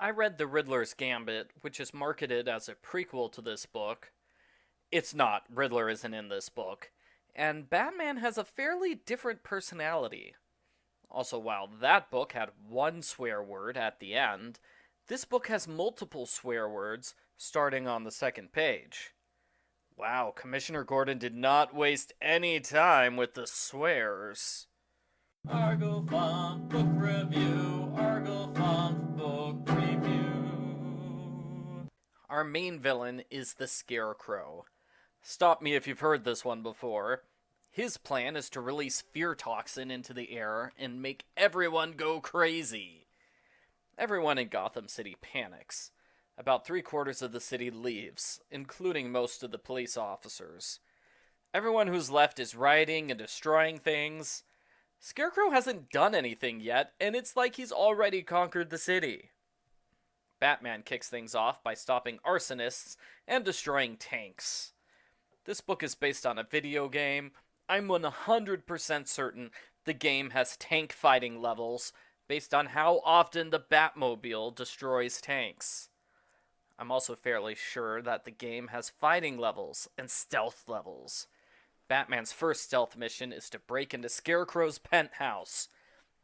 I read The Riddler's Gambit, which is marketed as a prequel to this book. It's not, Riddler isn't in this book. And Batman has a fairly different personality. Also, while that book had one swear word at the end, this book has multiple swear words starting on the second page. Wow, Commissioner Gordon did not waste any time with the swears. Argo Font Book Review, Argo Font Book Review. Our main villain is the Scarecrow. Stop me if you've heard this one before. His plan is to release fear toxin into the air and make everyone go crazy. Everyone in Gotham City panics. About 3/4 of the city leaves, including most of the police officers. Everyone who's left is rioting and destroying things. Scarecrow hasn't done anything yet, and it's like he's already conquered the city. Batman kicks things off by stopping arsonists and destroying tanks. This book is based on a video game. I'm 100% certain the game has tank fighting levels based on how often the Batmobile destroys tanks. I'm also fairly sure that the game has fighting levels and stealth levels. Batman's first stealth mission is to break into Scarecrow's penthouse.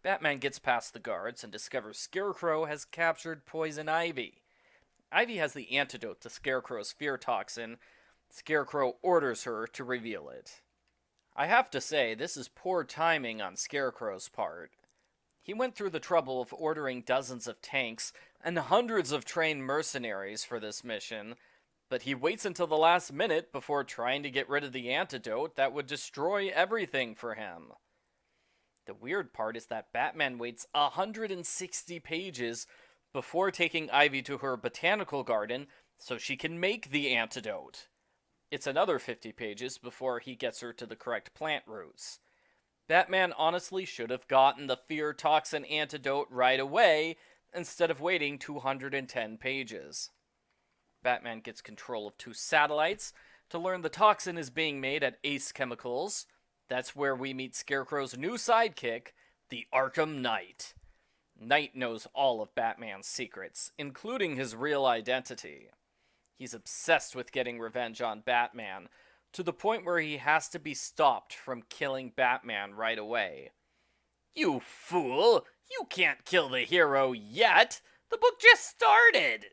Batman gets past the guards and discovers Scarecrow has captured Poison Ivy. Ivy has the antidote to Scarecrow's fear toxin. Scarecrow orders her to reveal it. I have to say, this is poor timing on Scarecrow's part. He went through the trouble of ordering dozens of tanks and hundreds of trained mercenaries for this mission, but he waits until the last minute before trying to get rid of the antidote that would destroy everything for him. The weird part is that Batman waits 160 pages before taking Ivy to her botanical garden so she can make the antidote. It's another 50 pages before he gets her to the correct plant roots. Batman honestly should have gotten the fear toxin antidote right away instead of waiting 210 pages. Batman gets control of 2 satellites to learn the toxin is being made at Ace Chemicals. That's where we meet Scarecrow's new sidekick, the Arkham Knight. Knight knows all of Batman's secrets, including his real identity. He's obsessed with getting revenge on Batman, to the point where he has to be stopped from killing Batman right away. You fool! You can't kill the hero yet! The book just started!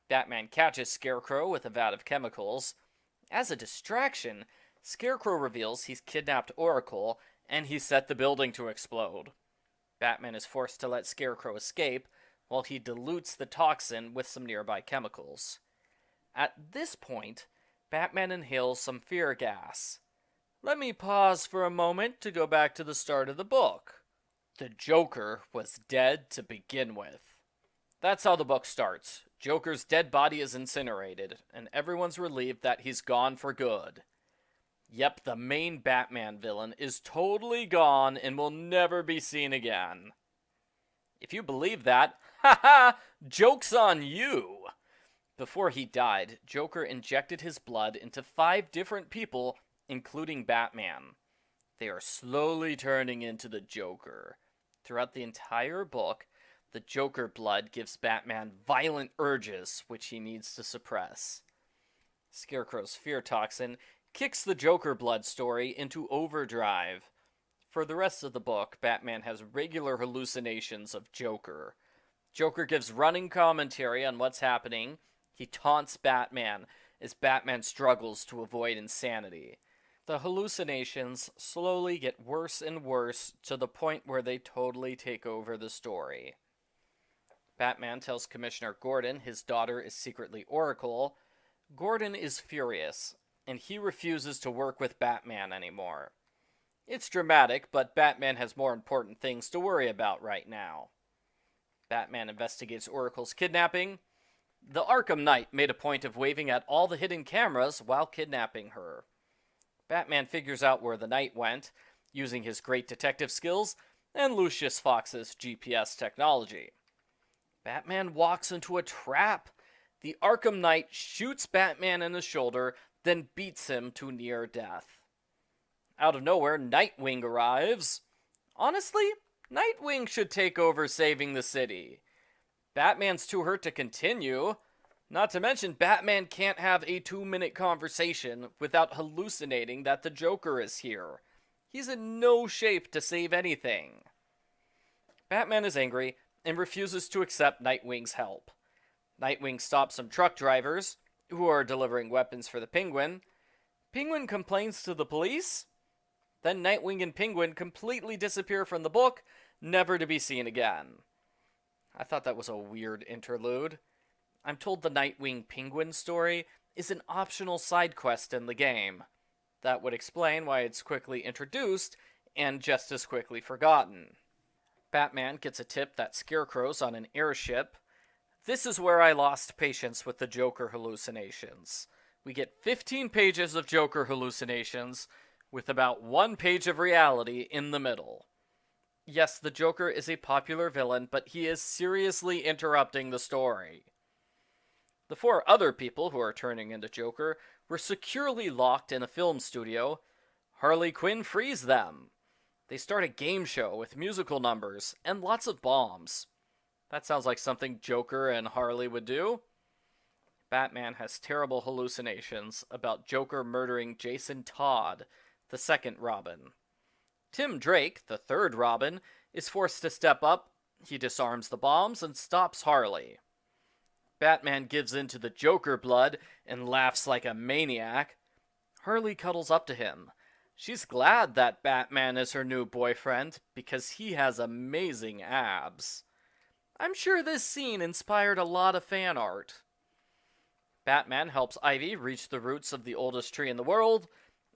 Batman catches Scarecrow with a vat of chemicals. As a distraction, Scarecrow reveals he's kidnapped Oracle, and he set the building to explode. Batman is forced to let Scarecrow escape, while he dilutes the toxin with some nearby chemicals. At this point, Batman inhales some fear gas. Let me pause for a moment to go back to the start of the book. The Joker was dead to begin with. That's how the book starts. Joker's dead body is incinerated, and everyone's relieved that he's gone for good. Yep, the main Batman villain is totally gone and will never be seen again. If you believe that, haha, joke's on you! Before he died, Joker injected his blood into 5 different people, including Batman. They are slowly turning into the Joker. Throughout the entire book, the Joker blood gives Batman violent urges, which he needs to suppress. Scarecrow's fear toxin kicks the Joker blood story into overdrive. For the rest of the book, Batman has regular hallucinations of Joker. Joker gives running commentary on what's happening. He taunts Batman as Batman struggles to avoid insanity. The hallucinations slowly get worse and worse to the point where they totally take over the story. Batman tells Commissioner Gordon his daughter is secretly Oracle. Gordon is furious, and he refuses to work with Batman anymore. It's dramatic, but Batman has more important things to worry about right now. Batman investigates Oracle's kidnapping. The Arkham Knight made a point of waving at all the hidden cameras while kidnapping her. Batman figures out where the Knight went, using his great detective skills and Lucius Fox's GPS technology. Batman walks into a trap. The Arkham Knight shoots Batman in the shoulder, then beats him to near death. Out of nowhere, Nightwing arrives. Honestly, Nightwing should take over saving the city. Batman's too hurt to continue. Not to mention, Batman can't have a 2-minute conversation without hallucinating that the Joker is here. He's in no shape to save anything. Batman is angry and refuses to accept Nightwing's help. Nightwing stops some truck drivers, who are delivering weapons for the Penguin. Penguin complains to the police. Then Nightwing and Penguin completely disappear from the book, never to be seen again. I thought that was a weird interlude. I'm told the Nightwing Penguin story is an optional side quest in the game. That would explain why it's quickly introduced and just as quickly forgotten. Batman gets a tip that Scarecrow's on an airship. This is where I lost patience with the Joker hallucinations. We get 15 pages of Joker hallucinations, with about 1 page of reality in the middle. Yes, the Joker is a popular villain, but he is seriously interrupting the story. The 4 other people who are turning into Joker were securely locked in a film studio. Harley Quinn frees them. They start a game show with musical numbers and lots of bombs. That sounds like something Joker and Harley would do. Batman has terrible hallucinations about Joker murdering Jason Todd, the second Robin. Tim Drake, the third Robin, is forced to step up. He disarms the bombs and stops Harley. Batman gives in to the Joker blood and laughs like a maniac. Harley cuddles up to him. She's glad that Batman is her new boyfriend because he has amazing abs. I'm sure this scene inspired a lot of fan art. Batman helps Ivy reach the roots of the oldest tree in the world.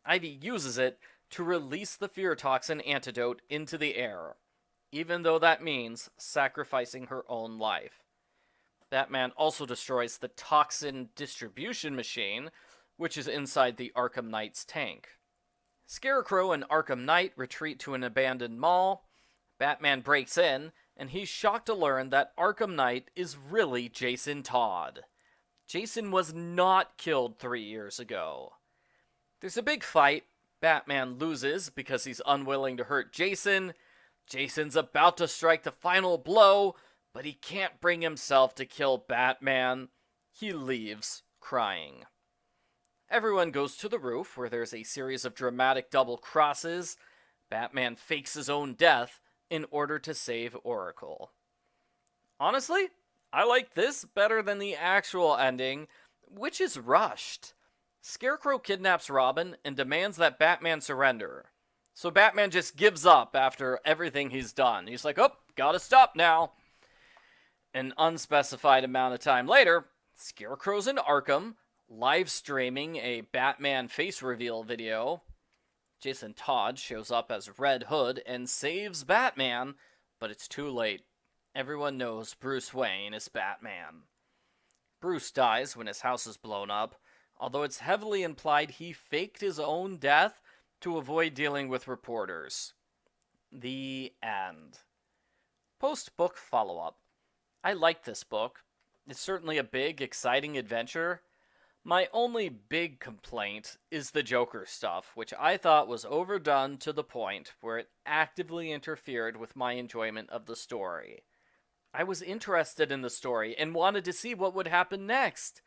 Ivy uses it to release the fear toxin antidote into the air, even though that means sacrificing her own life. Batman also destroys the toxin distribution machine, which is inside the Arkham Knight's tank. Scarecrow and Arkham Knight retreat to an abandoned mall. Batman breaks in, and he's shocked to learn that Arkham Knight is really Jason Todd. Jason was not killed 3 years ago. There's a big fight. Batman loses because he's unwilling to hurt Jason. Jason's about to strike the final blow, but he can't bring himself to kill Batman. He leaves, crying. Everyone goes to the roof, where there's a series of dramatic double crosses. Batman fakes his own death in order to save Oracle. Honestly, I like this better than the actual ending, which is rushed. Scarecrow kidnaps Robin and demands that Batman surrender. So Batman just gives up after everything he's done. He's like, oh, gotta stop now. An unspecified amount of time later, Scarecrow's in Arkham, live streaming a Batman face reveal video. Jason Todd shows up as Red Hood and saves Batman, but it's too late. Everyone knows Bruce Wayne is Batman. Bruce dies when his house is blown up, although it's heavily implied he faked his own death to avoid dealing with reporters. The end. Post-book follow-up. I like this book. It's certainly a big, exciting adventure. My only big complaint is the Joker stuff, which I thought was overdone to the point where it actively interfered with my enjoyment of the story. I was interested in the story and wanted to see what would happen next.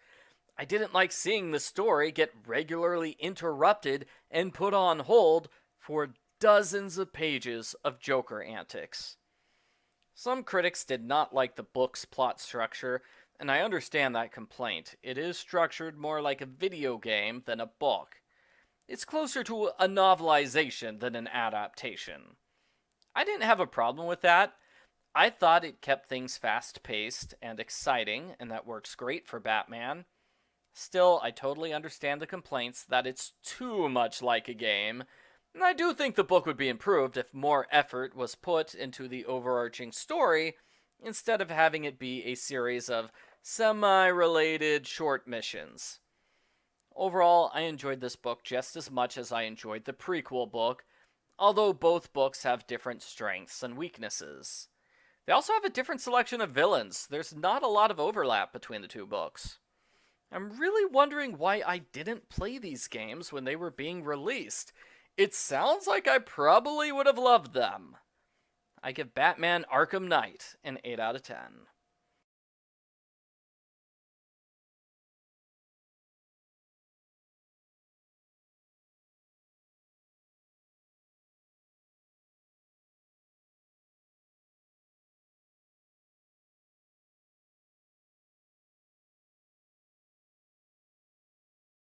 I didn't like seeing the story get regularly interrupted and put on hold for dozens of pages of Joker antics. Some critics did not like the book's plot structure, and I understand that complaint. It is structured more like a video game than a book. It's closer to a novelization than an adaptation. I didn't have a problem with that. I thought it kept things fast-paced and exciting, and that works great for Batman. Still, I totally understand the complaints that it's too much like a game, and I do think the book would be improved if more effort was put into the overarching story, instead of having it be a series of semi-related short missions. Overall, I enjoyed this book just as much as I enjoyed the prequel book, although both books have different strengths and weaknesses. They also have a different selection of villains. There's not a lot of overlap between the two books. I'm really wondering why I didn't play these games when they were being released. It sounds like I probably would have loved them. I give Batman Arkham Knight an 8 out of 10.